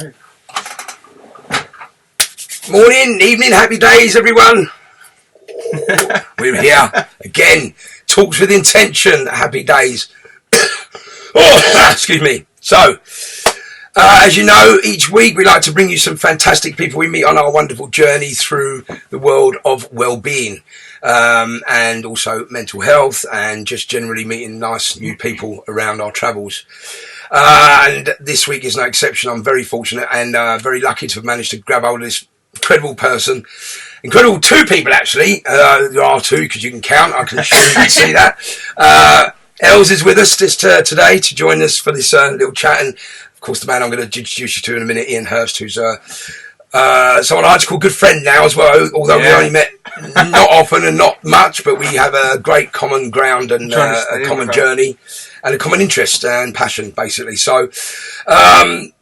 Morning, evening, happy days, everyone. We're here again. Talks with intention. Happy days. Excuse me. So, as you know, each week we like to bring you some fantastic people we meet on our wonderful journey through the world of well-being, and also mental health, and just generally meeting nice new people around our travels. And this week is no exception. I'm very fortunate and very lucky to have managed to grab hold of this incredible person. Incredible two people, actually. There are two, because you can count. I can assure you can see that. Els is with us today to join us for this little chat. And, of course, the man I'm going to introduce you to in a minute, Ian Hurst, who's someone I like to call good friend now as well, although we only met not often and not much, but we have a great common ground and a common journey and a common interest and passion, basically. So, I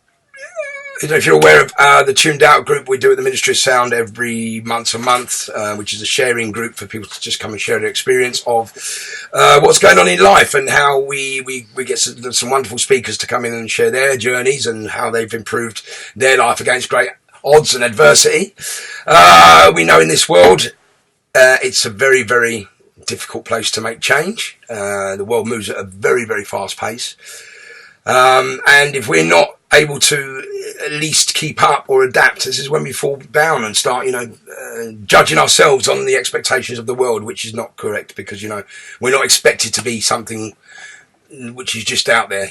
don't know if you're aware of the Tuned Out group we do at the Ministry of Sound every month, which is a sharing group for people to just come and share their experience of what's going on in life, and how we get some wonderful speakers to come in and share their journeys and how they've improved their life against great odds and adversity. We know in this world it's a very, very difficult place to make change. The world moves at a very, very fast pace. And if we're not able to at least keep up or adapt, this is when we fall down and start, judging ourselves on the expectations of the world, which is not correct, because, we're not expected to be something which is just out there,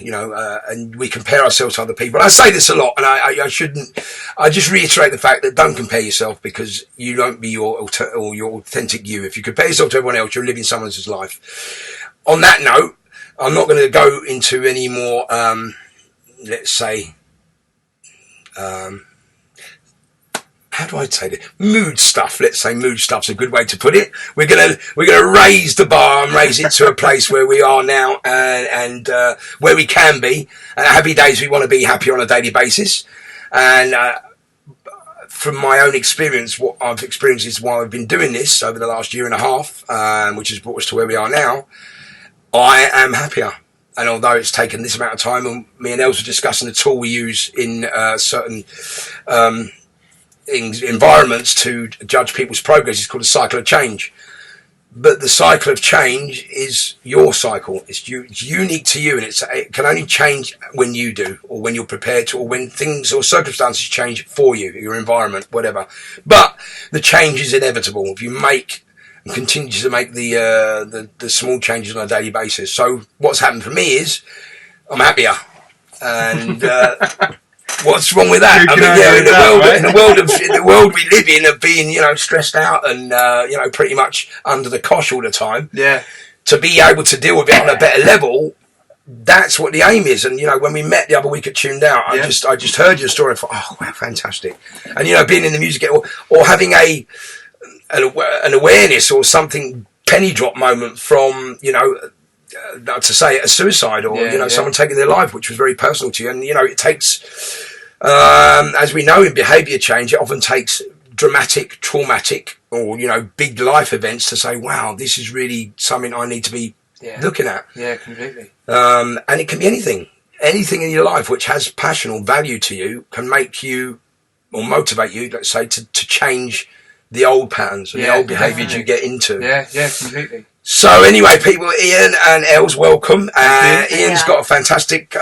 and we compare ourselves to other people. I say this a lot, and I shouldn't. I just reiterate the fact that don't compare yourself, because you don't be your authentic you. If you compare yourself to everyone else, you're living someone else's life. On that note, I'm not going to go into any more, let's say, how do I say that? Mood stuff. Let's say mood stuff's a good way to put it. We're gonna raise the bar and raise it to a place where we are now, and where we can be. And happy days, we want to be happy on a daily basis. And from my own experience, what I've experienced is while I've been doing this over the last year and a half, which has brought us to where we are now, I am happier. And although it's taken this amount of time, and me and Els were discussing the tool we use in certain environments to judge people's progress, it's called a cycle of change. But the cycle of change is your cycle. It's unique to you, and it can only change when you do, or when you're prepared to, or when things or circumstances change for you, your environment, whatever. But the change is inevitable if you make and continue to make the small changes on a daily basis. So what's happened for me is I'm happier, and what's wrong with that? I mean, in the world we live in, of being stressed out and pretty much under the cosh all the time. Yeah. To be able to deal with it on a better level, that's what the aim is. And when we met the other week at Tuned Out, I just heard your story. I thought, oh wow, fantastic. And being in the music, or having an awareness or something penny drop moment from to say a suicide, or someone taking their life, which was very personal to you. And it takes, as we know in behaviour change, it often takes dramatic, traumatic, or big life events to say, wow, this is really something I need to be looking at. Yeah, completely. And it can be anything in your life which has passion or value to you can make you or motivate you, let's say, to change the old patterns and the old behaviours you get into. Yeah, completely. So anyway, people, Ian and Els, welcome. Ian's got a fantastic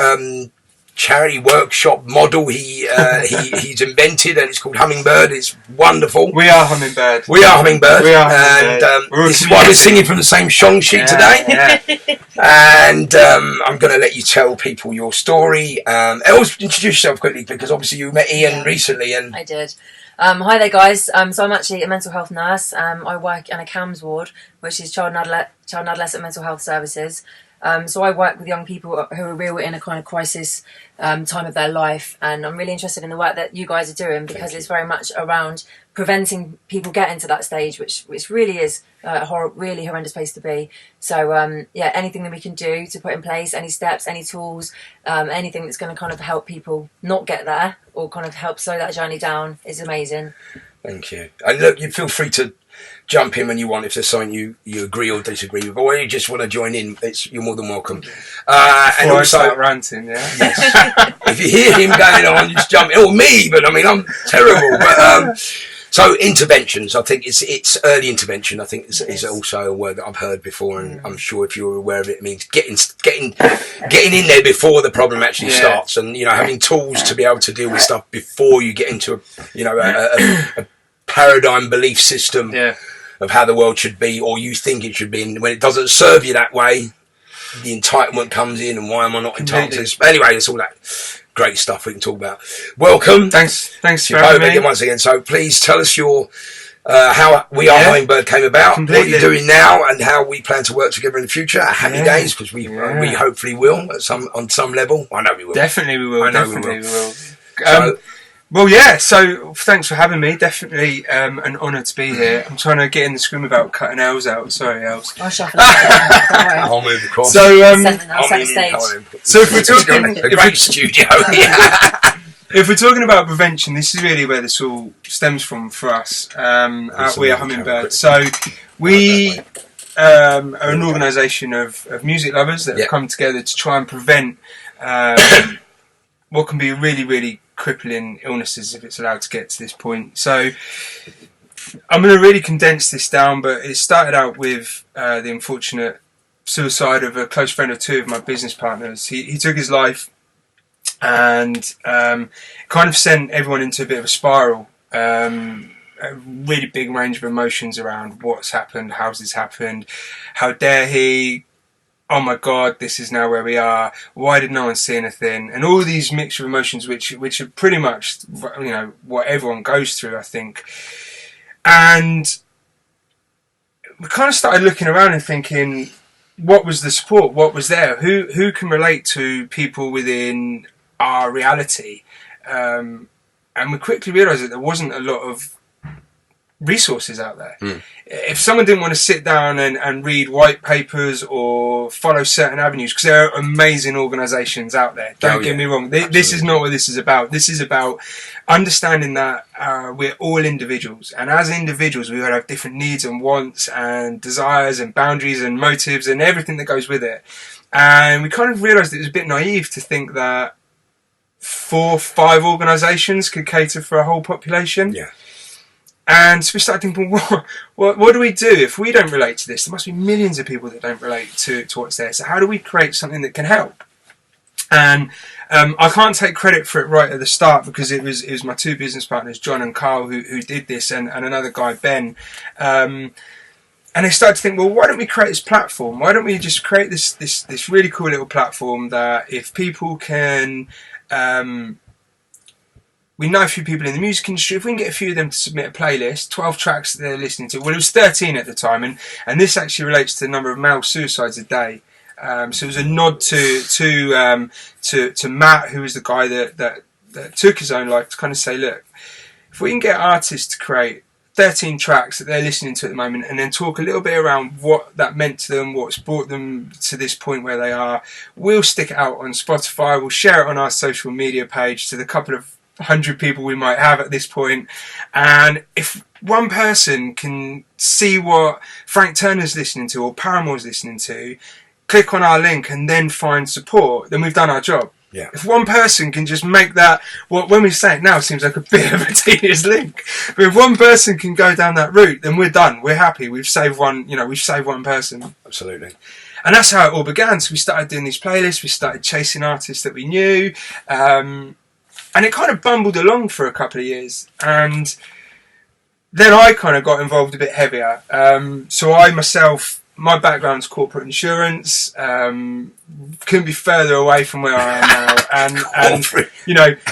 charity workshop model he's invented, and it's called Hummingbird. It's wonderful. We are Hummingbird. And this is why we're singing from the same song sheet today. Yeah. And I'm going to let you tell people your story. Els, introduce yourself quickly, because obviously you met Ian recently. And I did. Hi there, guys. So I'm actually a mental health nurse. I work in a CAMS ward, which is child and adolescent mental health services. So I work with young people who are real in a kind of crisis time of their life, and I'm really interested in the work that you guys are doing, because it's very much around preventing people getting to that stage, which really is a really horrendous place to be. So anything that we can do to put in place, any steps, any tools, anything that's going to kind of help people not get there, or kind of help slow that journey down, is amazing. Thank you. And look, you feel free to jump in when you want if there's something you agree or disagree with, or you just want to join in. You're more than welcome. And also, start ranting, yeah. yes, if you hear him going on, just jump in. Or me, but I mean, I'm terrible. But so interventions, I think it's early intervention. I think is also a word that I've heard before, and I'm sure if you're aware of it, it means getting in there before the problem actually starts, and having tools to be able to deal with stuff before you get into a paradigm belief system of how the world should be, or you think it should be, and when it doesn't serve you that way, the entitlement comes in, and why am I not entitled to this? But anyway, it's all that great stuff we can talk about. Welcome. Thanks for having me. Once again. So please tell us your how We Are Hummingbird came about, Completely. what you're doing now, and how we plan to work together in the future. Happy days, because we hopefully will on some level. I know we will. Definitely we will. I know Definitely we will. So, So thanks for having me. Definitely an honour to be here. I'm trying to get in the scrim about cutting Els out. Sorry, Els. I'll shuffle it. Don't worry. I'll move across. So, I'll set the stage. So if we're talking, a great studio. if we're talking about prevention, this is really where this all stems from for us. At We Are Hummingbird. So we are an organisation of music lovers that have come together to try and prevent what can be really, really crippling illnesses if it's allowed to get to this point. So I'm going to really condense this down, but it started out with the unfortunate suicide of a close friend of two of my business partners. He took his life, and kind of sent everyone into a bit of a spiral. A really big range of emotions around what's happened, how's this happened, how dare he, oh my god, this is now where we are, why did no one see anything, and all these mixture of emotions which are pretty much what everyone goes through, I think. And we kind of started looking around and thinking, what was the support, what was there, who can relate to people within our reality, and we quickly realised that there wasn't a lot of resources out there. If someone didn't want to sit down and read white papers or follow certain avenues, because there are amazing organisations out there, don't get me wrong, this is not what this is about. This is about understanding that we're all individuals, and as individuals we all have different needs and wants and desires and boundaries and motives and everything that goes with it. And we kind of realised it was a bit naive to think that 4 or 5 organisations could cater for a whole population. And so we started thinking, what do we do if we don't relate to this? There must be millions of people that don't relate to what's there. So how do we create something that can help? And I can't take credit for it right at the start, because it was my 2 business partners, John and Carl, who did this, and another guy, Ben. And they started to think, well, why don't we create this platform? Why don't we just create this really cool little platform that if people can... we know a few people in the music industry. If we can get a few of them to submit a playlist, 12 tracks that they're listening to. Well, it was 13 at the time, and this actually relates to the number of male suicides a day. So it was a nod to Matt, who was the guy that took his own life, to kind of say, look, if we can get artists to create 13 tracks that they're listening to at the moment, and then talk a little bit around what that meant to them, what's brought them to this point where they are, we'll stick it out on Spotify, we'll share it on our social media page to the couple of 100 people we might have at this point, and if one person can see what Frank Turner's listening to or Paramore's listening to, click on our link and then find support, then we've done our job. If one person can just make that, when we say it now, it seems like a bit of a tedious link, but if one person can go down that route, then we're done, we're happy, we've saved one person. Absolutely. And that's how it all began. So we started doing these playlists, we started chasing artists that we knew, and it kind of bumbled along for a couple of years, and then I kind of got involved a bit heavier. So I myself, my background's corporate insurance, couldn't be further away from where I am now. And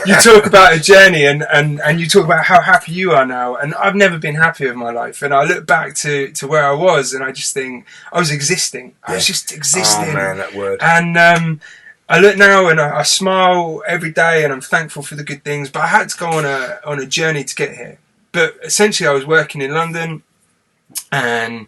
you talk about a journey, and you talk about how happy you are now, and I've never been happy with my life. And I look back to where I was, and I just think I was existing. I was just existing. Oh man, that word. And I look now and I smile every day, and I'm thankful for the good things, but I had to go on a journey to get here. But essentially I was working in London, and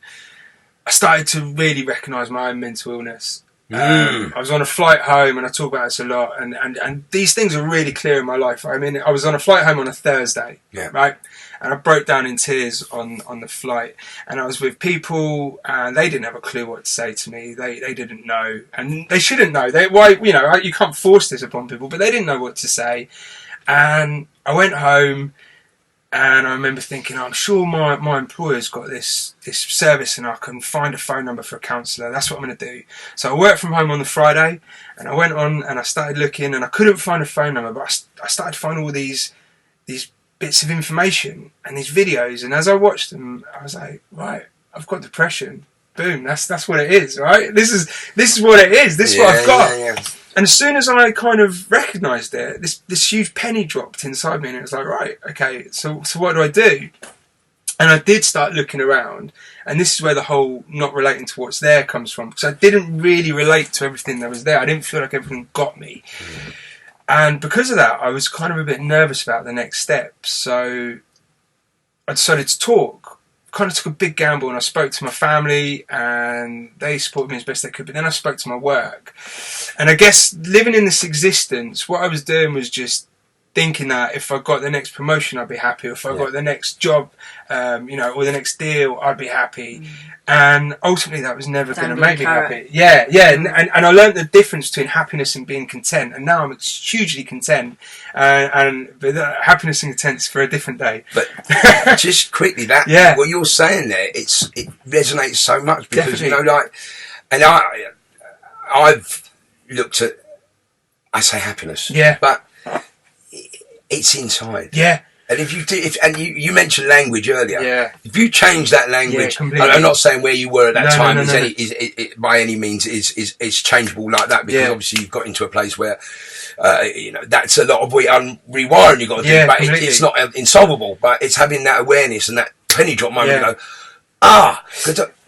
I started to really recognise my own mental illness. I was on a flight home, and I talk about this a lot, and these things are really clear in my life. I mean, I was on a flight home on a Thursday, right? And I broke down in tears on the flight, and I was with people, and they didn't have a clue what to say to me. They didn't know, and they shouldn't know. You can't force this upon people, but they didn't know what to say. And I went home, and I remember thinking, I'm sure my employer's got this service, and I can find a phone number for a counsellor. That's what I'm going to do. So I worked from home on the Friday, and I went on and I started looking, and I couldn't find a phone number, but I started to find all these bits of information and these videos. And as I watched them, I was like, right, I've got depression. Boom, that's what it is, right? This is what it is. This is what I've got. Yeah. And as soon as I kind of recognised it, this huge penny dropped inside me, and it was like, right, okay, so what do I do? And I did start looking around, and this is where the whole not relating to what's there comes from, because I didn't really relate to everything that was there. I didn't feel like everything got me. And because of that, I was kind of a bit nervous about the next step. So I decided to talk. Kind of took a big gamble, and I spoke to my family, and they supported me as best they could. But then I spoke to my work, and I guess living in this existence, what I was doing was just thinking that if I got the next promotion, I'd be happy. If I got the next job, or the next deal, I'd be happy. And ultimately, that was never going to make me happy. Yeah. And I learned the difference between happiness and being content. And now I'm hugely content. But happiness and content is for a different day. But just quickly, what you're saying there, it resonates so much because and I've looked at, I say happiness, but it's inside. Yeah. And if you mentioned language earlier, if you change that language, I'm not saying where you were at that time by any means is changeable like that, because obviously you've got into a place where that's a lot of rewiring you've got to do, but it's not insolvable. But it's having that awareness and that penny drop moment. You go,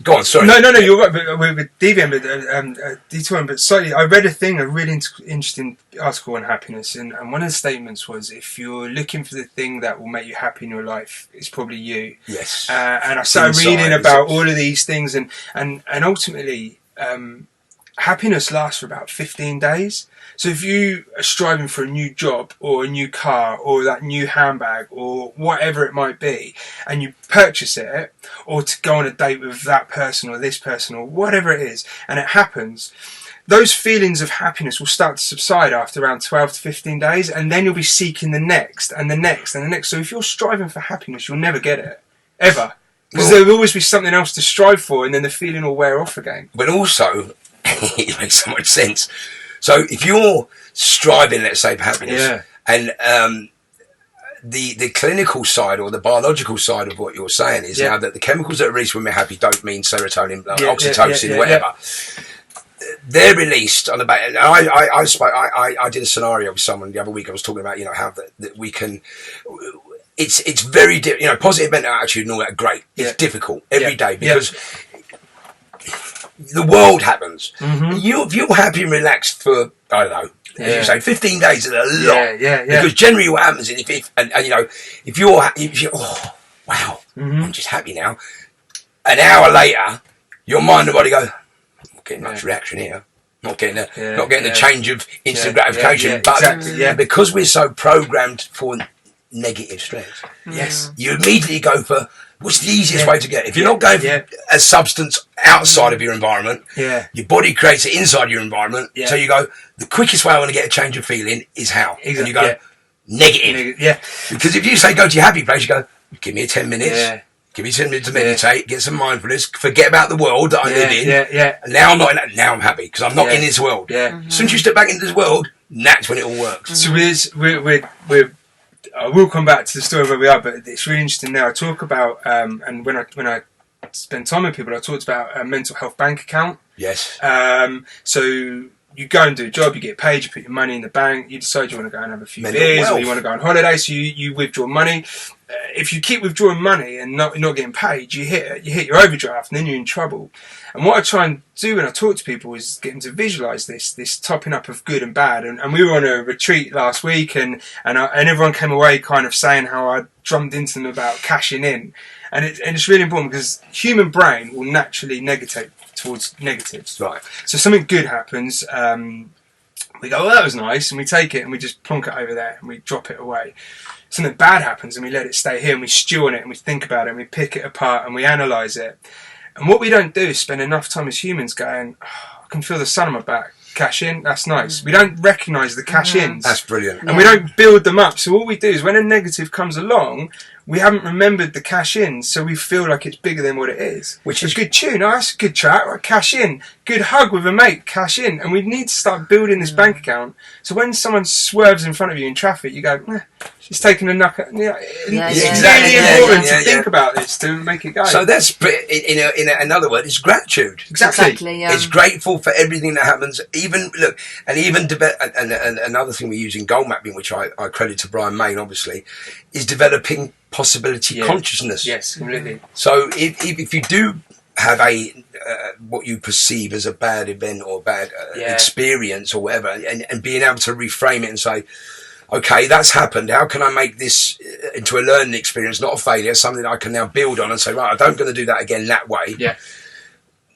go on, sorry. No, you're right. But we're detouring, but slightly. I read a really interesting article on happiness, and one of the statements was, if you're looking for the thing that will make you happy in your life, it's probably you. Yes. And I started reading about all of these things, and ultimately, happiness lasts for about 15 days. So if you are striving for a new job or a new car or that new handbag or whatever it might be, and you purchase it, or to go on a date with that person or this person or whatever it is, and it happens, those feelings of happiness will start to subside after around 12 to 15 days, and then you'll be seeking the next and the next and the next. So if you're striving for happiness, you'll never get it, ever. Because there will always be something else to strive for, and then the feeling will wear off again. But also, it makes so much sense. So if you're striving, let's say, for happiness, and the clinical side or the biological side of what you're saying is now that the chemicals that are released when we're happy, dopamine, serotonin, oxytocin, whatever, they're released on the back. And I did a scenario with someone the other week. I was talking about how that we can. It's very positive mental attitude and all that. Great. It's difficult every day because. The world happens. If you're happy and relaxed for, I don't know, as you say, 15 days is a lot. Because generally what happens is if you're I'm just happy now. An hour later, your mind and body go, I'm not getting much reaction here. Not getting the change of instant gratification. But because we're so programmed for negative stress, you immediately go for, what's the easiest way to get it? If you're not going for a substance outside of your environment, your body creates it inside your environment. So you go, the quickest way I want to get a change of feeling is how? Exactly. And you go, negative. Because if you say go to your happy place, you go, give me 10 minutes. Give me 10 minutes to meditate, get some mindfulness, forget about the world that I live in. And now I'm not in that. Now I'm happy because I'm not in this world. As soon as you step back into this world, that's when it all works. So I will come back to the story where we are, but it's really interesting now. I talk about, and when I spend time with people, I talked about a mental health bank account. Yes. So you go and do a job, you get paid, you put your money in the bank, you decide you want to go and have a few beers, or you want to go on holiday, so you withdraw money. If you keep withdrawing money and not getting paid, you hit your overdraft, and then you're in trouble. And what I try and do when I talk to people is get them to visualise this topping up of good and bad. And we were on a retreat last week, and everyone came away kind of saying how I drummed into them about cashing in. And it's really important because human brain will naturally negative towards negatives. Right. So something good happens. We go, "Oh, that was nice," and we take it and we just plonk it over there and we drop it away. Something bad happens and we let it stay here and we stew on it and we think about it and we pick it apart and we analyse it. And what we don't do is spend enough time as humans going, "Oh, I can feel the sun on my back. Cash in, that's nice." We don't recognise the cash ins. That's brilliant. And we don't build them up. So all we do is when a negative comes along, we haven't remembered the cash in, so we feel like it's bigger than what it is. Which is is a good tune. Oh, that's a good track. Right, cash in. Good hug with a mate. Cash in. And we need to start building this bank account. So when someone swerves in front of you in traffic, you go, she's taking a knock. It's really important to think about this to make it go. So that's, in another word, it's gratitude. Exactly. It's grateful for everything that happens. Even look, and even and another thing we use in goal mapping, which I credit to Brian Main, obviously, is developing possibility consciousness. Yes, completely. So if you do have what you perceive as a bad event or bad experience or whatever, and being able to reframe it and say, okay, that's happened. How can I make this into a learning experience, not a failure, something I can now build on and say, right, I'm going to do that again that way. Yeah.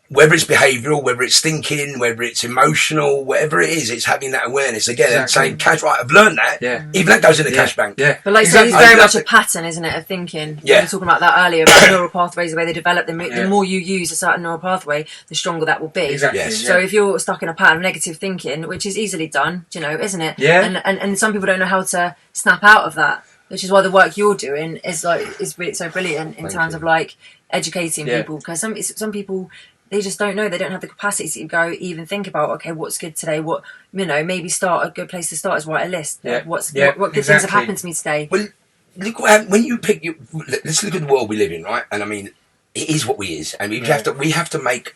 Whether it's behavioural, whether it's thinking, whether it's emotional, whatever it is, it's having that awareness. Again, and saying, cash, right, I've learned that. Yeah. Even that goes in the cash bank. Yeah. But like, so it's very much a pattern, isn't it, of thinking? Yeah. We were talking about that earlier, about neural pathways, the way they develop. The more you use a certain neural pathway, the stronger that will be. Exactly. Yes. So if you're stuck in a pattern of negative thinking, which is easily done, isn't it? Yeah. And some people don't know how to snap out of that, which is why the work you're doing is really so brilliant in terms of like educating people, because some people, they just don't know. They don't have the capacity to go even think about, okay, what's good today? What, maybe a good place to start is write a list. Yeah. What good things have happened to me today? Well, look what happened when you pick. Let's look at the world we live in, right? And I mean, it is what we is, and we have to make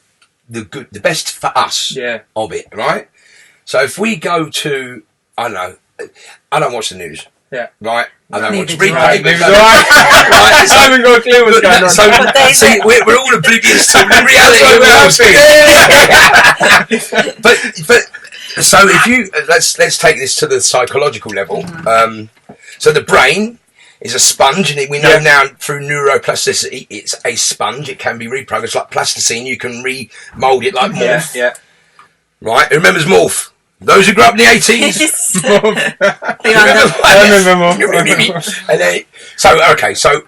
the best for us of it, right? So if we go to, I don't watch the news. Yeah. Right. I don't watch Neither do replay. Right. I haven't got a clue what's going on. So we're all oblivious to the reality. But so if you let's take this to the psychological level. So the brain is a sponge, and we know now through neuroplasticity, it's a sponge. It can be reprogrammed. It's like plasticine. You can remold it like morph. Yeah. Right. Who remembers morph? Those who grew up in the 80s. I remember more. And then, so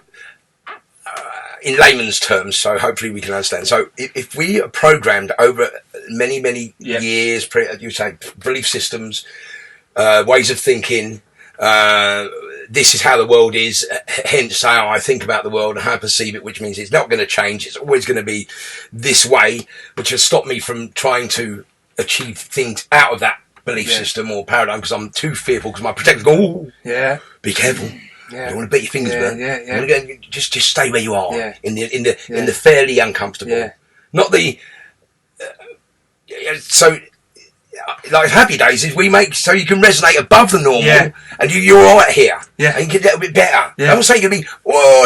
in layman's terms, so hopefully we can understand. So if we are programmed over many years, you say belief systems, ways of thinking, this is how the world is, hence how I think about the world and how I perceive it, which means it's not going to change. It's always going to be this way, which has stopped me from trying to achieve things out of that belief system or paradigm, because I'm too fearful, because my protectors go, be careful. You don't want to beat your fingers, man. You want to go, just stay where you are in the fairly uncomfortable, not the. So, like Happy Days is we make so you can resonate above the normal, and you're all right here, and you get a little bit better. I don't say you're gonna be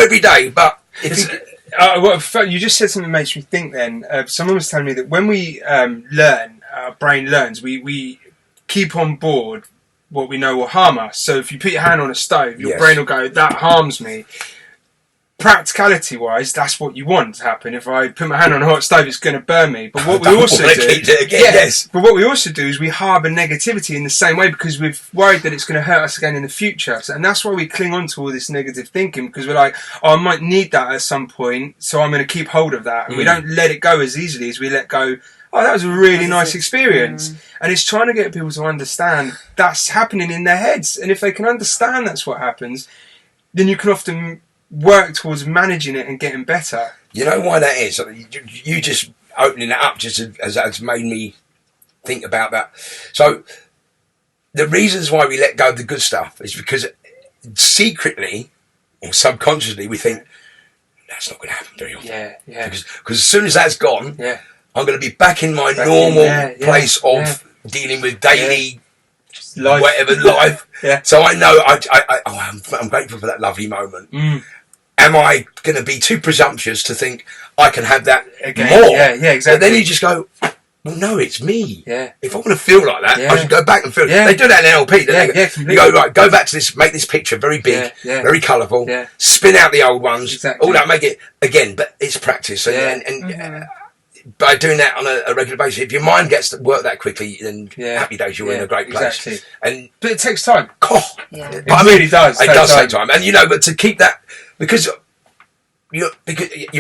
every day, but you just said something that makes me think. Then someone was telling me that when we learn, our brain learns. We keep on board what we know will harm us. So if you put your hand on a stove, your brain will go, that harms me. Practicality wise, that's what you want to happen. If I put my hand on a hot stove, it's going to burn me. But what we also do, but what we also do is we harbour negativity in the same way, because we're worried that it's going to hurt us again in the future. And that's why we cling on to all this negative thinking, because we're like, I might need that at some point, so I'm going to keep hold of that. And we don't let it go as easily as we let go, that was a really nice experience. And it's trying to get people to understand that's happening in their heads. And if they can understand that's what happens, then you can often work towards managing it and getting better. You know why that is? You just opening that up just has made me think about that. So the reasons why we let go of the good stuff is because secretly or subconsciously we think that's not going to happen very often. Because as soon as that's gone, I'm going to be back in my normal place of dealing with daily life. So I know I'm grateful for that lovely moment. Am I going to be too presumptuous to think I can have that more? Exactly. But then you just go, well, no, it's me. If I want to feel like that, I should go back and feel. They do that in NLP. You go, right, go back to this, make this picture very big, very colourful, spin out the old ones, all that, make it again. But it's practice, and by doing that on a regular basis, if your mind gets to work that quickly, then happy days, you're in a great place. Exactly. But it takes time. But it really does. It does take time. And, but to keep that, because you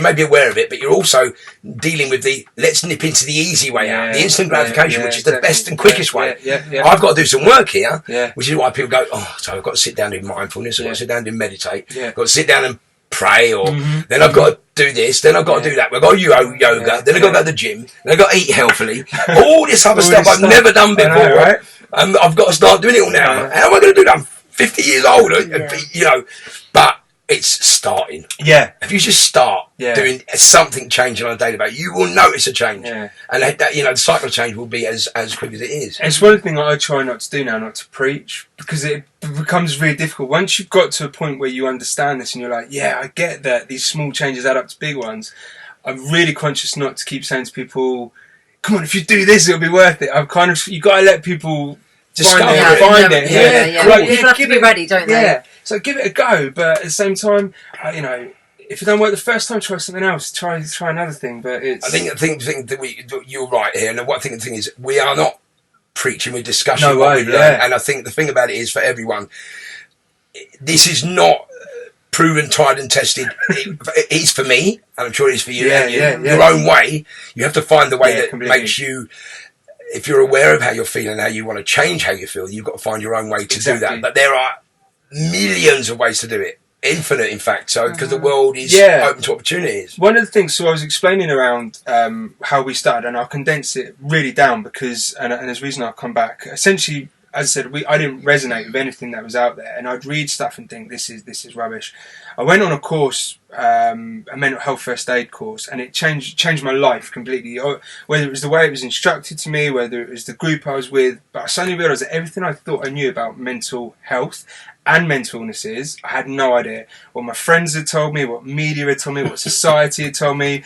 may be aware of it, but you're also dealing with the let's nip into the easy way out, the instant gratification, which is the best and quickest way. I've got to do some work here, which is why people go, so I've got to sit down and do mindfulness, I've got to sit down and do meditate, I've got to sit down and pray, or then I've got to do this, then I've got to do that, I've got to yoga, then I've got to go to the gym, then I've got to eat healthily, all this other stuff I've never done before, right? I've got to start doing it all now. How am I going to do that? I'm 50 years old, but it's starting. Yeah. If you just start doing something changing on a daily basis, you will notice a change. Yeah. And that, the cycle of change will be as quick as it is. It's one thing I try not to do now, not to preach, because it becomes really difficult. Once you've got to a point where you understand this and you're like, I get that these small changes add up to big ones, I'm really conscious not to keep saying to people, come on, if you do this, it'll be worth it. you got to let people find it. People have to be ready, don't they? Yeah. So give it a go, but at the same time, if it don't work the first time, try something else. Try another thing. But it's. I think that you're right here, and the thing is, we are not preaching, we're discussing. No way, and I think the thing about it is for everyone, this is not proven, tried, and tested. It is for me, and I'm sure it is for you. Your own way. You have to find the way that completely makes you. If you're aware of how you're feeling, how you want to change how you feel, you've got to find your own way to do that. But there are millions of ways to do it, infinite in fact, so because the world is open to opportunities. One of the things, so I was explaining around how we started, and I'll condense it really down because and there's a reason I'll come back. Essentially, as I said, I didn't resonate with anything that was out there, and I'd read stuff and think this is rubbish. I went on a course, a mental health first aid course, and it changed my life completely. Whether it was the way it was instructed to me, whether it was the group I was with, but I suddenly realised that everything I thought I knew about mental health and mental illnesses, I had no idea. What my friends had told me, what media had told me, what society had told me,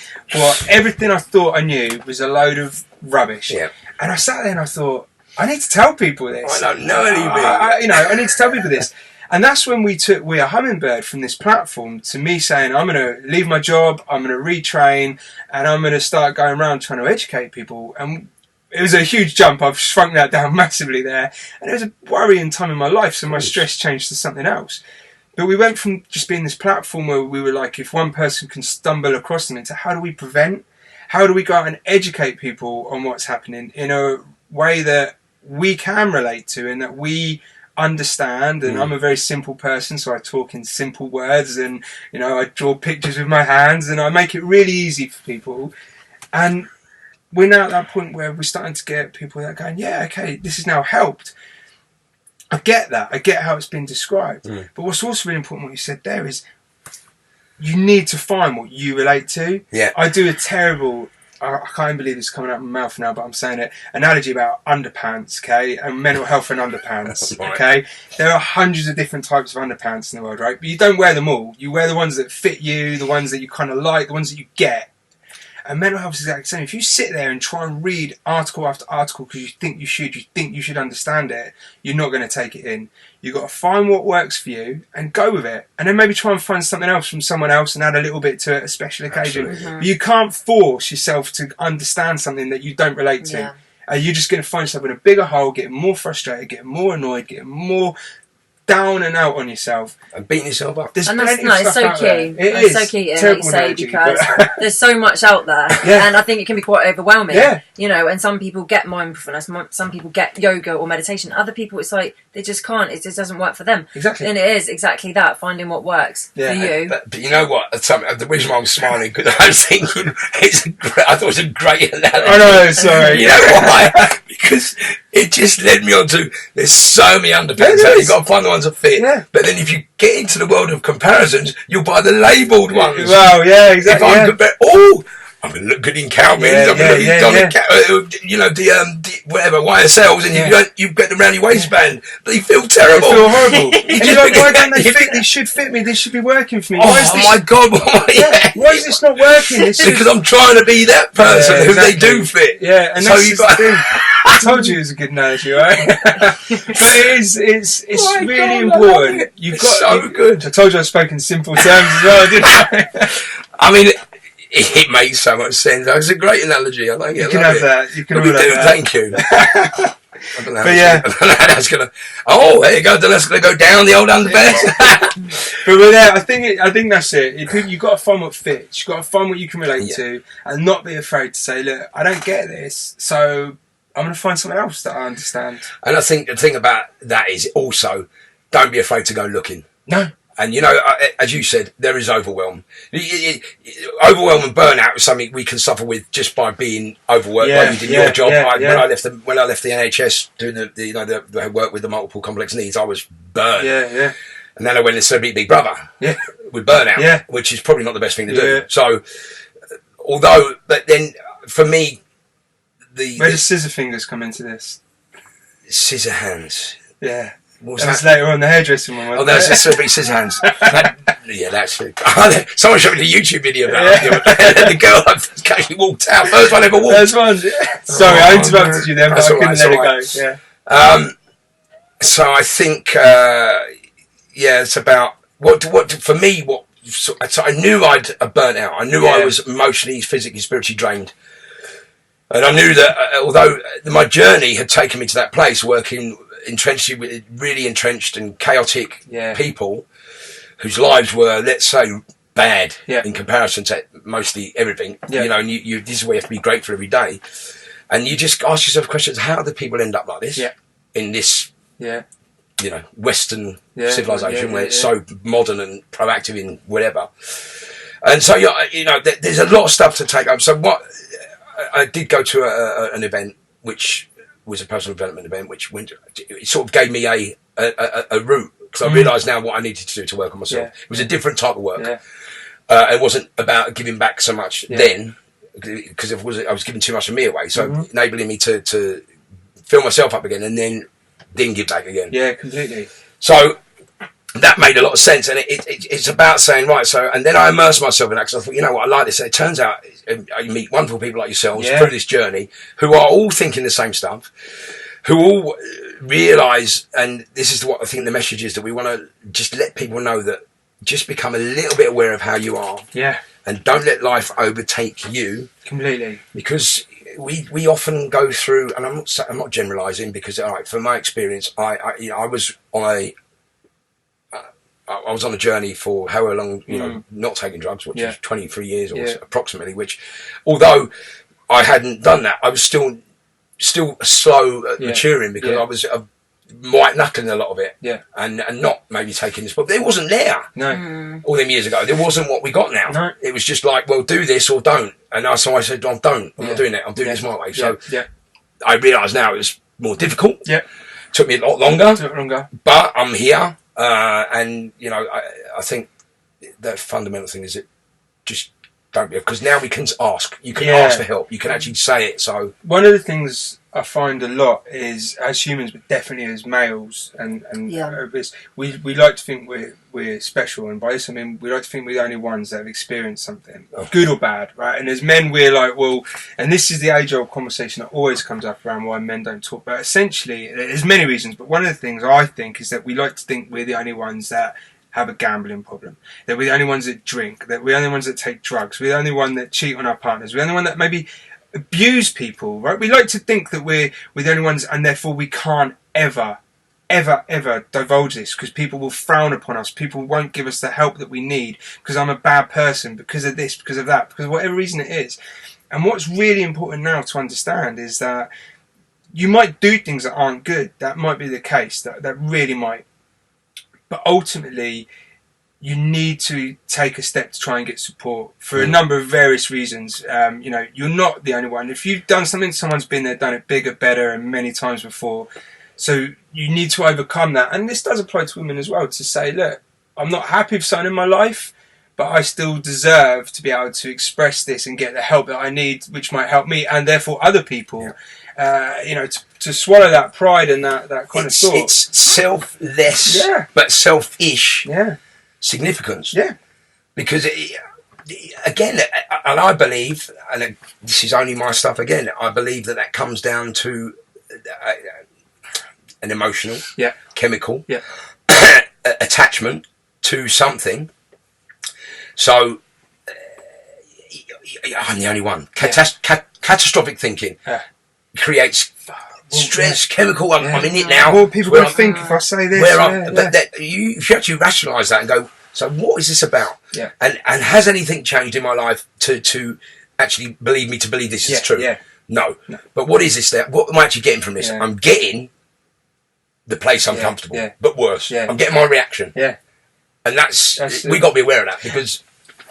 everything I thought I knew was a load of rubbish. Yeah. And I sat there and I thought, I need to tell people this. I don't know anything. I need to tell people this. And that's when we are Hummingbird from this platform to me saying, I'm going to leave my job, I'm going to retrain, and I'm going to start going around trying to educate people. And it was a huge jump. I've shrunk that down massively there. And it was a worrying time in my life, so my stress changed to something else. But we went from just being this platform where we were like, if one person can stumble across them, into how do we prevent? How do we go out and educate people on what's happening in a way that we can relate to and that we understand? And I'm a very simple person, so I talk in simple words, and I draw pictures with my hands, and I make it really easy for people. And we're now at that point where we're starting to get people that are going, okay, this has now helped. I get that. I get how it's been described. But what's also really important, what you said there, is you need to find what you relate to. Yeah. I do a terrible, I can't believe it's coming out of my mouth now, but I'm saying it, analogy about underpants, okay, and mental health and underpants, okay? There are hundreds of different types of underpants in the world, right? But you don't wear them all. You wear the ones that fit you, the ones that you kind of like, the ones that you get. And mental health is exactly the same. If you sit there and try and read article after article because you think you should understand it, you're not going to take it in. You've got to find what works for you and go with it. And then maybe try and find something else from someone else and add a little bit to it, a special occasion. But you can't force yourself to understand something that you don't relate to. You're just going to find yourself in a bigger hole, getting more frustrated, getting more annoyed, getting more down and out on yourself and beating yourself up. It's so key. It's so key, like you say, because there's so much out there, and I think it can be quite overwhelming. And some people get mindfulness, some people get yoga or meditation. Other people, it's like they just can't. It just doesn't work for them. Exactly. And it is exactly that, finding what works for you. But you know what? The reason why I was smiling, because I was thinking I thought it was a great analogy. I know. Sorry. You know why? Because it just led me on to, there's so many underpants out. You've got to find the ones that fit. Yeah. But then if you get into the world of comparisons, you'll buy the labelled ones. Well, yeah, exactly. If I'm going to look good in Calvins, I'm going to look the whatever, YSLs, and you get them around your waistband. They feel terrible. They feel horrible. You're like, why don't they fit? They should fit me. They should be working for me. My God. Why is this not working? Because I'm trying to be that person who they do fit. Yeah, and that's the thing. I told you it was a good analogy, right? But it's really important. You've got so good. I told you I spoke in simple terms as well, didn't I? I mean, it makes so much sense. That's a great analogy. I like it. You can have that. You can all have that. Thank you. I don't know. But yeah, that's gonna. Oh, there you go. Then that's gonna go down the old underbelly. but with that, I think that's it. You've got to find what fits. You've got to find what you can relate to, and not be afraid to say, "Look, I don't get this, so I'm going to find something else that I understand." And I think the thing about that is also, don't be afraid to go looking. No. And you know, as you said, there is overwhelm. Overwhelm and burnout is something we can suffer with just by being overworked. Like you did your job. When I left the NHS doing the work with the multiple complex needs, I was burned. Yeah. And then I went and celebrity Big Brother. Yeah. With burnout, which is probably not the best thing to do. So, but then for me, where does scissor fingers come into this? Scissor hands. Yeah. That's later on the hairdressing one. Oh, that's just celebrity scissor hands. That's it. Someone showed me the YouTube video about it. The girl actually walked out. First one ever walked. First one. Sorry, I interrupted you then, but I couldn't let it go. Yeah. So I think, it's about what for me. So I knew I'd burnt out. I knew I was emotionally, physically, spiritually drained, and I knew that although my journey had taken me to that place, working with really entrenched and chaotic people whose lives were, let's say, bad in comparison to mostly everything. You know, and you this is where you have to be grateful every day, and you just ask yourself questions: how do people end up like this in this Western civilization where it's so modern and proactive in whatever? And so there's a lot of stuff to take up. So what I did go to an event which was a personal development event, which it sort of gave me a route, because I realised now what I needed to do to work on myself. It was a different type of work. It wasn't about giving back so much then, because I was giving too much of me away. So enabling me to fill myself up again and then give back again. Yeah, completely. So that made a lot of sense, and it's about saying, right, so, and then I immersed myself in that, because I thought, you know what, I like this. And it turns out you meet wonderful people like yourselves through this journey who are all thinking the same stuff, who all realise, and this is what I think the message is, that we want to just let people know that just become a little bit aware of how you are. Yeah. And don't let life overtake you. Completely. Because we often go through, and I'm not generalising, because from my experience, I was on a journey for however long, not taking drugs, which was 23 years or approximately, which, although I hadn't done that, I was still slow at maturing, because I was white knuckling a lot of it, and not maybe taking this, but it wasn't there. No. All them years ago, there wasn't what we got now. No. It was just like, well, do this or don't. And so I said, I'm not doing that. I'm doing this my way. So I realise now it was more difficult. Yeah. Took me a lot longer. But I'm here. And I think the fundamental thing is that just don't be, because now we can ask. You can ask for help. You can actually say it. So one of the things I find a lot is, as humans, but definitely as males, and we like to think we're special, and by this I mean we like to think we're the only ones that have experienced something, good or bad, right? And as men, we're like, well, and this is the age-old conversation that always comes up around why men don't talk. But essentially, there's many reasons, but one of the things I think is that we like to think we're the only ones that have a gambling problem, that we're the only ones that drink, that we're the only ones that take drugs, we're the only one that cheat on our partners, we're the only one that maybe abuse people, right? We like to think that we're the only ones, and therefore we can't ever divulge this, because people will frown upon us, people won't give us the help that we need, because I'm a bad person, because of this, because of that, because of whatever reason it is. And what's really important now to understand is that you might do things that aren't good, that might be the case, that really might, but ultimately you need to take a step to try and get support for a number of various reasons. You're not the only one. If you've done something, someone's been there, done it bigger, better, and many times before. So you need to overcome that. And this does apply to women as well, to say, look, I'm not happy with something in my life, but I still deserve to be able to express this and get the help that I need, which might help me and therefore other people. To swallow that pride and that kind of thought. It's selfless, but selfish significance. Yeah. Because, again, and I believe, and this is only my stuff again, I believe that comes down to an emotional, chemical attachment to something. So I'm the only one. Catastrophic thinking creates stress, chemical. I'm in it now. What people going to think if I say this? But you actually rationalise that and go, so what is this about? Yeah. And has anything changed in my life to actually believe this is true? Yeah. No. But what is this? What am I actually getting from this? Yeah. I'm getting the place I'm comfortable, but worse. Yeah. I'm getting my reaction. Yeah. And we got to be aware of that because.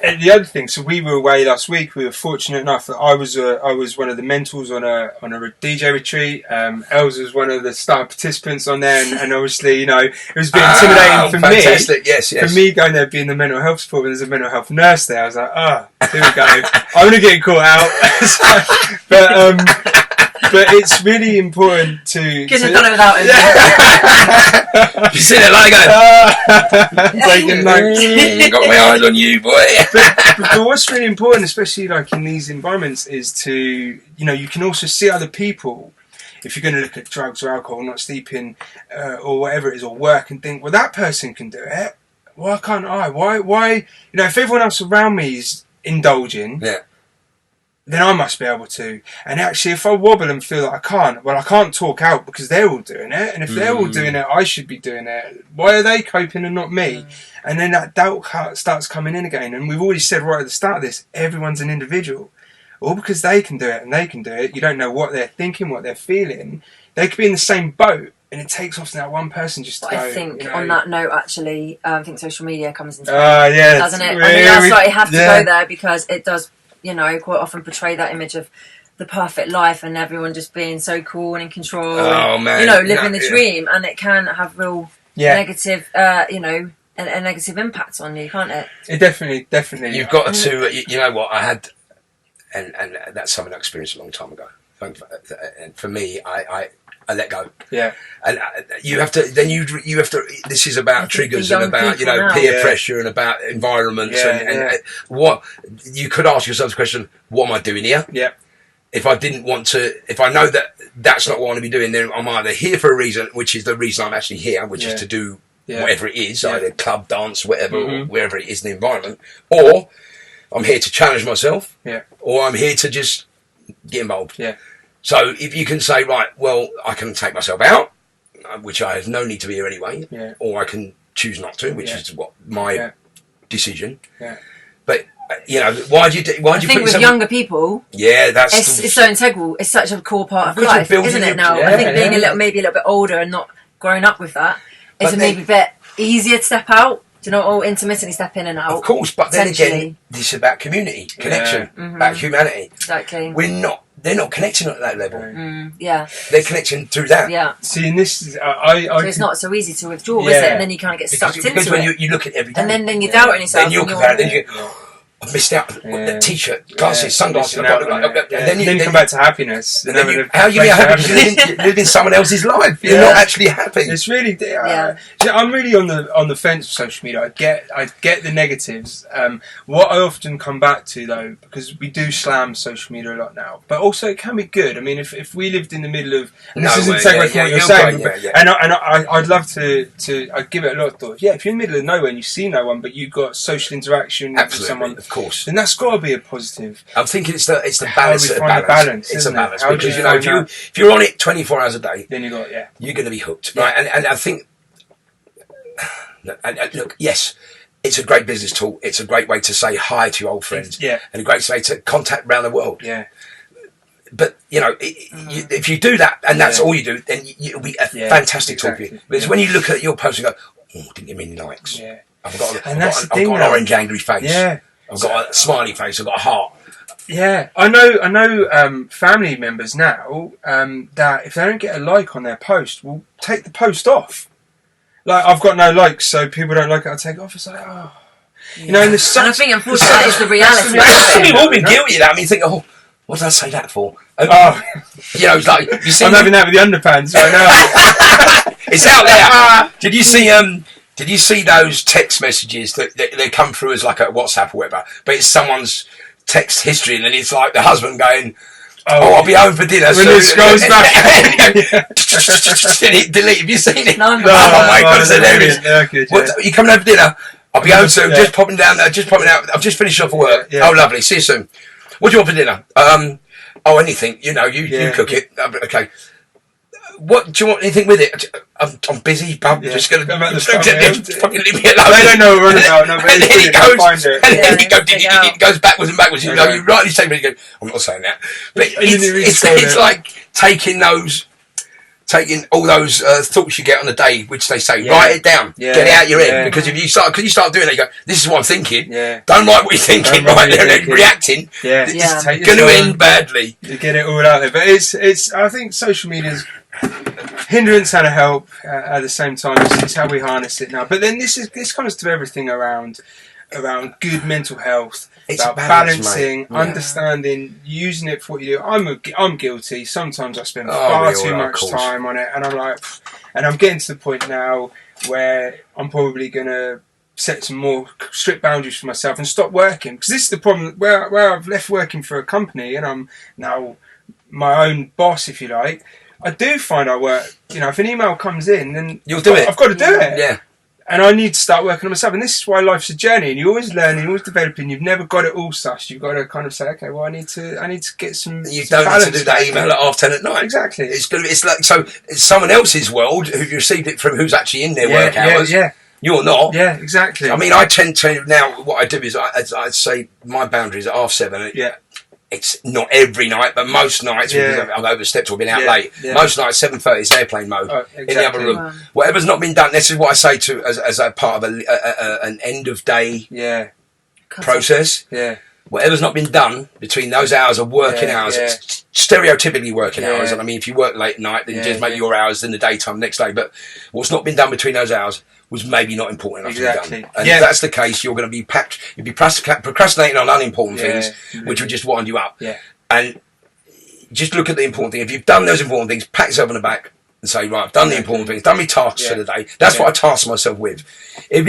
And the other thing, so we were away last week. We were fortunate enough that I was one of the mentors on a DJ retreat. Els was one of the star participants on there, and obviously, it was a bit intimidating for fantastic. me. Yes. For me, going there being the mental health support, and there's a mental health nurse there. I was like, here we go. I'm gonna get caught out. But it's really important to. Couldn't have done it without him. You see that line taking notes. Got my eyes on you, boy. But what's really important, especially like in these environments, is to you can also see other people. If you're going to look at drugs or alcohol, not sleeping, or whatever it is, or work, and think, well, that person can do it. Why can't I? Why? If everyone else around me is indulging. Yeah. Then I must be able to. And actually, if I wobble and feel like I can't talk out because they're all doing it. And if they're all doing it, I should be doing it. Why are they coping and not me? And then that doubt starts coming in again. And we've already said right at the start of this, everyone's an individual. All because they can do it and they can do it. You don't know what they're thinking, what they're feeling. They could be in the same boat. And it takes off to that one person just to go, I think on that note, actually, I think social media comes into it, yeah, doesn't it? Really, I think that's why you have to go there because it does, quite often portray that image of the perfect life and everyone just being so cool and in control. Oh, man. Living the dream, and it can have real negative, a negative impact on you, can't it? It definitely. You've got to, you know what, I had, and that's something I experienced a long time ago. And for me, I let go. Yeah. And you have to. Then you have to. This is about triggers and about peer pressure and about environments and what you could ask yourself the question: what am I doing here? Yeah. If I didn't want to, if I know that that's not what I want to be doing, then I'm either here for a reason, which is the reason I'm actually here, which is to do whatever it is, either club, dance, whatever, or wherever it is in the environment, or I'm here to challenge myself, or I'm here to just get involved. Yeah. So if you can say, right, well, I can take myself out, which I have no need to be here anyway, or I can choose not to, which is what my decision. Yeah. But why do you I think with younger people, it's so integral. It's such a core part of life, isn't it? Now I think being maybe a little bit older and not growing up with that, it's maybe a bit easier to step out. Do you know, or intermittently step in and out? Of course, but then again, this is about community, connection, about humanity. Exactly. They're not connecting at that level. They're connecting through that. Yeah. See, and this is so it's not so easy to withdraw, is it? And then you kind of get sucked into it. Because when you look at every day, and then you're doubting yourself. Then you're comparing. Then you go, I've missed out. The t-shirt, glasses, sunglasses, and then you come back to happiness. How you get happy? You're living someone else's life. You're not actually happy. It's really. I'm really on the fence with social media. I get the negatives. What I often come back to though, because we do slam social media a lot now, but also it can be good. I mean, if we lived in the middle of, and this isn't segue from what you're saying, and I'd love to I'd give it a lot of thought. Yeah, if you're in the middle of nowhere and you see no one, but you've got social interaction with someone. Of course, then that's got to be a positive. I'm thinking it's the balance. It's a balance because if you're on it 24 hours a day, then you're going to be hooked, right? And I think, look, yes, it's a great business tool. It's a great way to say hi to your old friends, and a great way to contact around the world. Yeah. But if you do that and that's all you do, then it'll be a fantastic tool for you. But it's when you look at your post and go, "Oh, didn't get many likes." Yeah. I've got an orange angry face. Yeah. I've got a smiley face. I've got a heart. Yeah, I know. Family members now that if they don't get a like on their post, will take the post off. Like I've got no likes, so people don't like it. I take it off. It's like, and there's such. And I think unfortunately that is the reality. We've all been guilty of that. I mean, you think, what did I say that for? It's like you see. I'm having that with the underpants right now. It's out there. Did you see? Did you see those text messages that they come through as like a WhatsApp or whatever? But it's someone's text history, and then it's like the husband going, I'll be home for dinner. When it scrolls back. Delete. Have you seen it? No, oh my God, it's hilarious. What, are you coming home for dinner? I'll be home soon. Just popping down there. Just popping out. I've just finished off work. Oh, lovely. See you soon. What do you want for dinner? Anything. You cook it. Okay. What do you want? Anything with it? I'm busy. I'm just going to fucking leave me alone. They don't know what we're about. No, and then he goes backwards and backwards. You rightly say, but you go, I'm not saying that. But it's like taking all those thoughts you get on the day, which they say, write it down, get it out your head. Because if you start doing it, you go, this is what I'm thinking. Don't like what you're thinking, right there, and reacting. It's going to end badly. You get it all out there, but it's. I think social media's hindrance and a help at the same time. It's how we harness it now. But then this comes to everything around good mental health. It's about balancing, understanding, using it for what you do. I'm guilty. Sometimes I spend far too much time on it, and I'm like, and I'm getting to the point now where I'm probably going to set some more strict boundaries for myself and stop working, because this is the problem where I've left working for a company and I'm now my own boss, if you like. I do find I work. If an email comes in, then you'll do it. I've got to do it. Yeah. And I need to start working on myself. And this is why life's a journey. And you're always learning, you're always developing. You've never got it all sussed. You've got to kind of say, okay, well, I need to get some. You don't need to do that email at 10:30 at night. Exactly. It's like, so it's someone else's world who received it from, who's actually in their work hours. Yeah. You're not. Yeah, exactly. I mean, I tend to now. What I do is I'd say my boundaries are 7:30. Yeah. It's not every night, but most nights, because I've overstepped or been out late. Yeah. Most nights, 7:30, it's airplane mode in the other room. Wow. Whatever's not been done, this is what I say to as a part of an end of day process. Yeah. Whatever's not been done between those hours of working hours, it's stereotypically working hours. And I mean, if you work late at night, then just make your hours in the daytime next day. But what's not been done between those hours was maybe not important enough to be done. And if that's the case, you're going to be you'll be procrastinating on unimportant things, which will just wind you up. Yeah. And just look at the important thing. If you've done those important things, pat yourself on the back and say, right, I've done the important things, done my tasks for the day. That's what I task myself with. If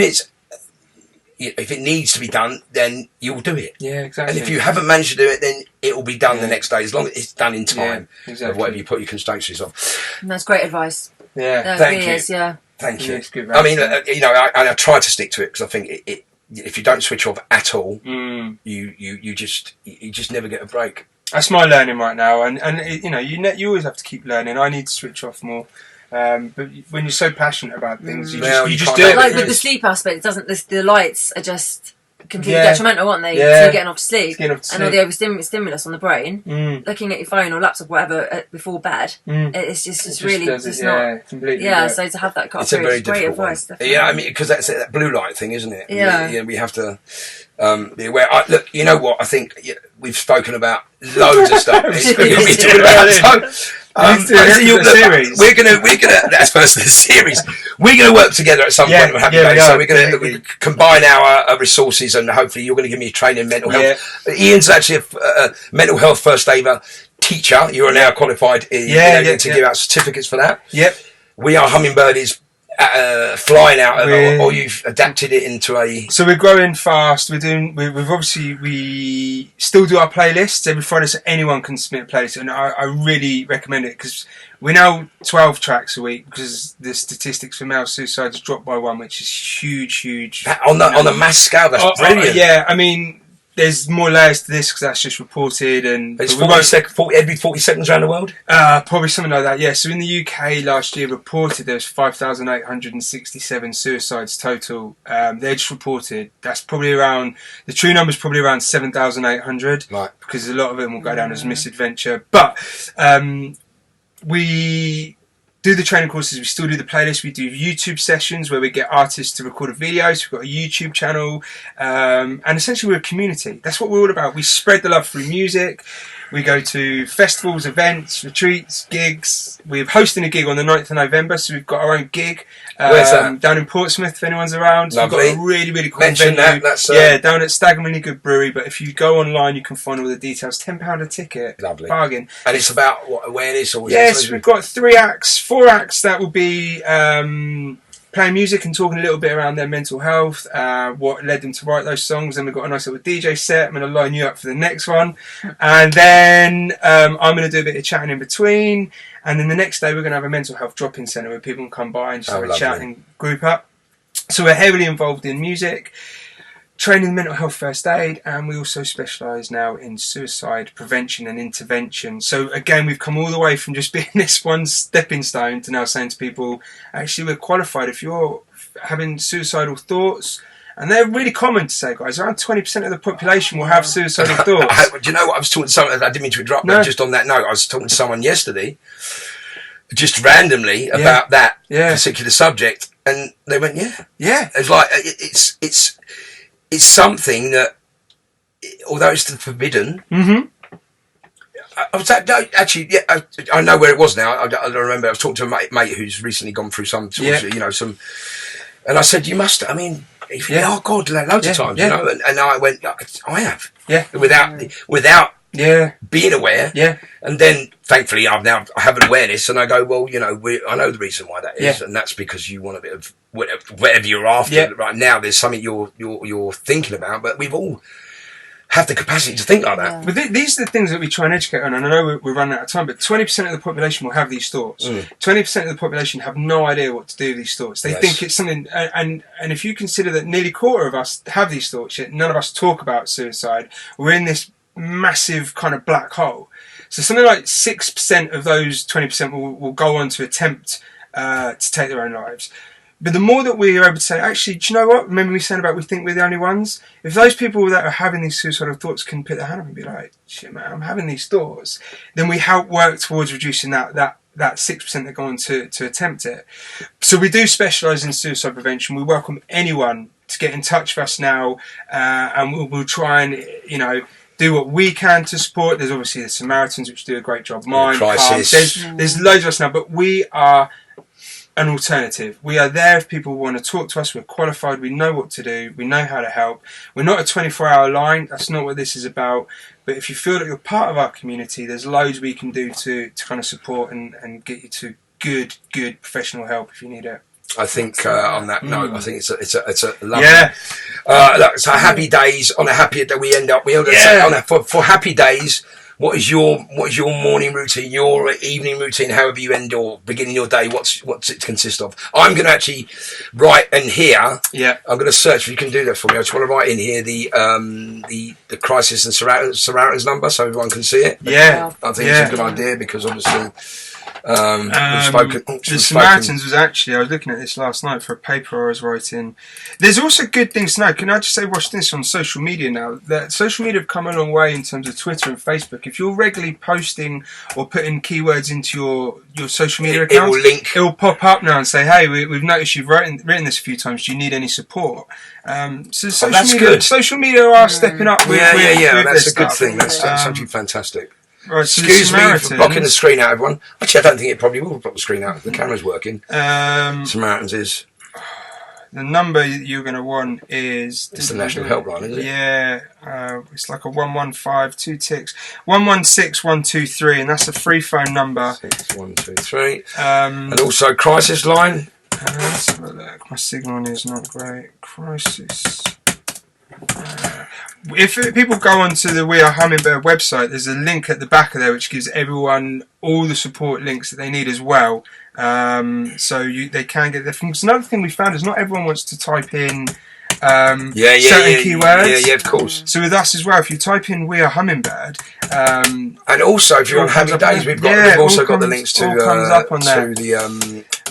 it needs to be done, then you'll do it. Yeah, exactly. And if you haven't managed to do it, then it will be done the next day, as long as it's done in time of whatever you put your constraints yourself. And that's great advice. Yeah, thank you. Thank you. I mean, I try to stick to it, because I think if you don't switch off at all, you just never get a break. That's my learning right now, and you always have to keep learning. I need to switch off more. But when you're so passionate about things, you just do it. Like with the sleep aspect, it doesn't. The lights are just completely detrimental, aren't they? To getting off to sleep, and all the overstimulus on the brain. Looking at your phone or laptop, whatever, before bed, it's just really just not. Completely. Yeah, so to have that cut through, it's great advice. Definitely. Yeah, I mean, because that's that blue light thing, isn't it? Yeah, we have to be aware. Look, you know what? I think we've spoken about loads of stuff. It's going to be talking about we're gonna that's first of the series. We're gonna work together at some point. So we're gonna combine our resources, and hopefully you're gonna give me a training in mental health. Ian's actually a mental health first aider teacher. You are now qualified to give out certificates for that. Yep. We are Hummingbird is flying out, or you've adapted it into a. So we're growing fast. We still do our playlists every Friday, so anyone can submit a playlist, and I really recommend it, because we're now 12 tracks a week, because the statistics for male suicides dropped by 1, which is huge. On the mass scale, that's brilliant. Yeah, I mean, there's more layers to this, because that's just reported, and it's every 40 seconds around the world. Probably something like that. Yeah. So in the UK last year, reported there was 5,867 suicides total. They just reported. That's probably around the true number is probably around 7,800. Right. Because a lot of them will go down as misadventure. But we do the training courses, we still do the playlist, we do YouTube sessions where we get artists to record a video, so we've got a YouTube channel, and essentially we're a community. That's what we're all about. We spread the love through music. We go to festivals, events, retreats, gigs. We're hosting a gig on the 9th of November, so we've got our own gig. Where's that? Down in Portsmouth, if anyone's around. Lovely. We've got a really cool venue. That's down at Stag and Really Good Brewery, but if you go online, you can find all the details. £10 a ticket. Lovely. Bargain. And it's about what awareness? Or we've got 4 acts that will be playing music and talking a little bit around their mental health, what led them to write those songs. Then we've got a nice little DJ set. I'm going to line you up for the next one. And then I'm going to do a bit of chatting in between. And then the next day we're going to have a mental health drop-in centre where people can come by and just have a chat and group up. So we're heavily involved in music. train in mental health first aid, and we also specialise now in suicide prevention and intervention. So again, we've come all the way from just being this one stepping stone to now saying to people, actually, we're qualified. If you're having suicidal thoughts, and they're really common to say, guys, around 20% of the population will have suicidal thoughts. Do you know what? I was talking to someone, I didn't mean to interrupt, but just on that note, I was talking to someone yesterday, just randomly, about that particular subject, and they went, yeah. It's like, it's something that, although it's forbidden, I was actually, I know where it was now. I remember I was talking to a mate who's recently gone through some, and I said, you must, I mean, oh God, loads of times, you know, and I went, I have, without being aware, and then thankfully I have an awareness, and I go, well, you know, I know the reason why that is, and that's because you want a bit of whatever you're after right now. There's something you're thinking about, but we've all have the capacity to think like that. But these are the things that we try and educate on, and I know we're running out of time, but 20% of the population will have these thoughts. 20% of the population have no idea what to do with these thoughts. They think it's something, and if you consider that nearly a quarter of us have these thoughts, yet none of us talk about suicide, we're in this massive kind of black hole. So something like 6% of those 20% will go on to attempt to take their own lives. But the more that we are able to say, actually, do you know what? Remember me saying about we think we're the only ones? If those people that are having these suicidal thoughts can put their hand up and be like, shit, man, I'm having these thoughts, then we help work towards reducing that 6% that go on to attempt it. So we do specialise in suicide prevention. We welcome anyone to get in touch with us now, and we'll try and, you know, do what we can to support. There's obviously the Samaritans, which do a great job. Mine, Crisis. There's loads of us now, but we are an alternative. We are there if people want to talk to us. We're qualified. We know what to do. We know how to help. We're not a 24-hour line. That's not what this is about. But if you feel that you're part of our community, there's loads we can do to kind of support and get you to good professional help if you need it. I think on that note, I think it's a lovely. So happy days. On a happy day, we end up for happy days. What is your morning routine, your evening routine, however you end or beginning your day? What's it consist of? I'm going to actually write in here. Yeah. I'm going to search if you can do that for me. I just want to write in here the crisis and Samaritans number so everyone can see it. Yeah. I think it's a good idea because obviously. The Samaritans was actually, I was looking at this last night for a paper I was writing. There's also good things to know. Can I just say, watch this on social media now. That social media have come a long way in terms of Twitter and Facebook. If you're regularly posting or putting keywords into your social media accounts, it will pop up now and say, hey, we've noticed you've written this a few times. Do you need any support? So social media are stepping up with that's a good stuff. thing. That's something fantastic. Right, so excuse me for blocking the screen out, everyone. Actually, I don't think it probably will block the screen out. The camera's working. Samaritans is... The number you're going to want is... It's the national helpline, isn't it? Yeah. It's like a 115, 2 ticks. 116 123, and that's a free phone number. 6123. And also crisis line. Let's have a look. My signal is not great. Crisis... if people go onto the We Are Hummingbird website, there's a link at the back of there which gives everyone all the support links that they need as well. So they can get there. Because another thing we found is not everyone wants to type in certain keywords. Yeah, of course. So with us as well, if you type in We Are Hummingbird, and also if you're on Happy Days, we've also got the links to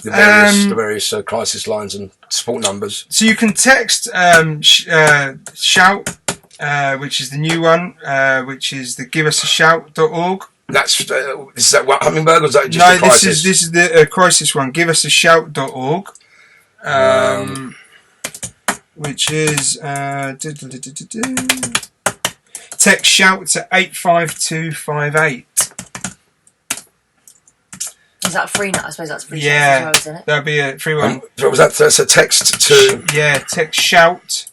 the various crisis lines and support numbers. So you can text shout, which is the new one, which is the giveusashout.org. Is that what Hummingbird, or is that just the crisis? this is the crisis one. Giveusashout.org, which is text shout to 85258. Is that free now? I suppose that's free. Yeah, that'd be a free one. So was that? That's a text to. Yeah, text shout.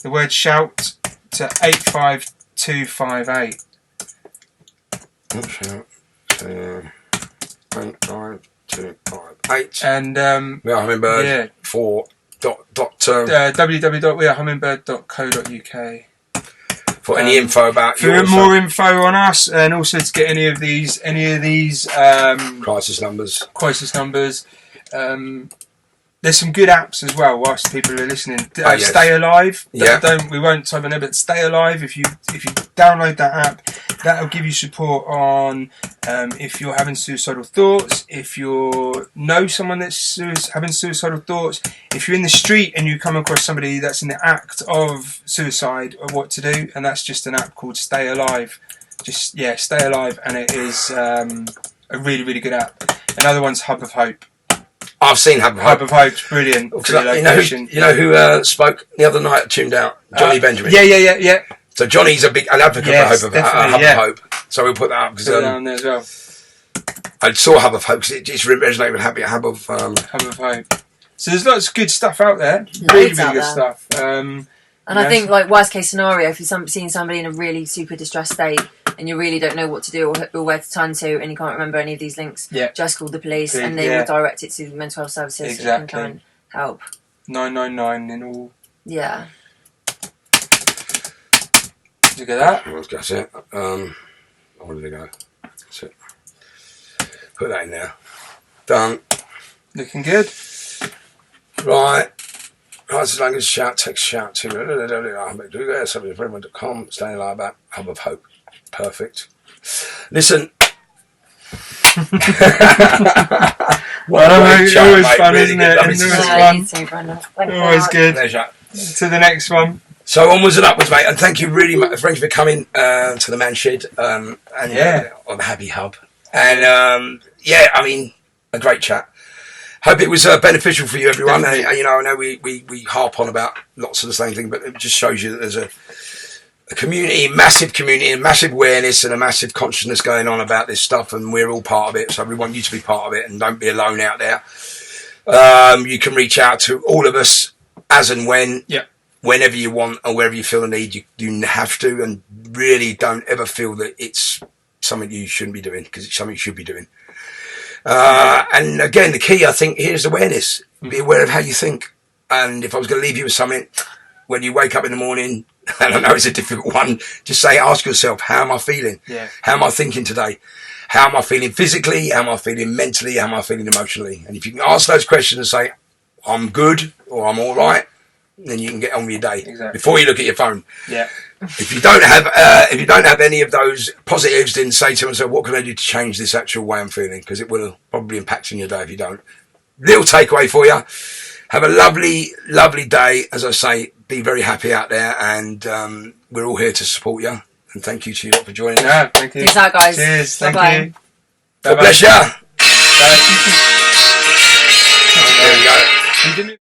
The word shout to 85258. Shout to 85258. And We Are Hummingbird for www.wearehummingbird.co.uk. For any info about more info on us, and also to get any of these crisis numbers. There's some good apps as well. Whilst people are listening, Yes. Stay Alive. Yeah. We won't type on there, but Stay Alive. If you download that app, that'll give you support on if you're having suicidal thoughts, if you know someone that's having suicidal thoughts, if you're in the street and you come across somebody that's in the act of suicide, or what to do. And that's just an app called Stay Alive. Stay Alive, and it is a really, really good app. Another one's Hub of Hope. I've seen Hub of Hope. Hub of Hope's brilliant. You know who spoke the other night, tuned out? Johnny Benjamin. Yeah. So Johnny's an advocate for Hub of Hope. So we'll put that up because down there as well. I saw Hub of Hope because it just resonated with Hub of Hope. So there's lots of good stuff out there. Loads Really, out really good there. stuff. And I think, like, worst case scenario, if you're seeing somebody in a really super distressed state and you really don't know what to do or where to turn to, and you can't remember any of these links, just call the police and they will direct it to the mental health services and try and help. 999 in all. Yeah. Look at that. That's it. Where did they go? That's it. Put that in there. Done. Looking good. Right. Rights language shout, text shout to something.com, staying like that, Hub of Hope. Perfect. Listen. Always fun, really isn't good. it? Lovely to see you. Always good. Pleasure. To the next one. So onwards and upwards, mate, and thank you really much. Thank you for coming to the Man Shed on the Happy Hub, and I mean, a great chat. Hope it was beneficial for you, everyone. And, I know we harp on about lots of the same thing, but it just shows you that there's a community, and massive awareness and a massive consciousness going on about this stuff, and we're all part of it. So we want you to be part of it, and don't be alone out there. You can reach out to all of us as and when. Yeah. Whenever you want or wherever you feel the need, you have to, and really don't ever feel that it's something you shouldn't be doing, because it's something you should be doing. And again, the key, I think, here is awareness. Be aware of how you think. And if I was going to leave you with something, when you wake up in the morning, and I know it's a difficult one, just ask yourself, how am I feeling? Yeah. How am I thinking today? How am I feeling physically? How am I feeling mentally? How am I feeling emotionally? And if you can ask those questions and say, I'm good, or I'm all right, then you can get on with your day before you look at your phone. Yeah. If you don't have any of those positives, then say to yourself, what can I do to change this actual way I'm feeling? Because it will probably impact on your day if you don't. Little takeaway for you. Have a lovely, lovely day. As I say, be very happy out there, and we're all here to support you. And thank you to you for joining us. Yeah, thank you. Peace out, guys. Cheers. Thank Bye-bye. you. God bless you. There we go.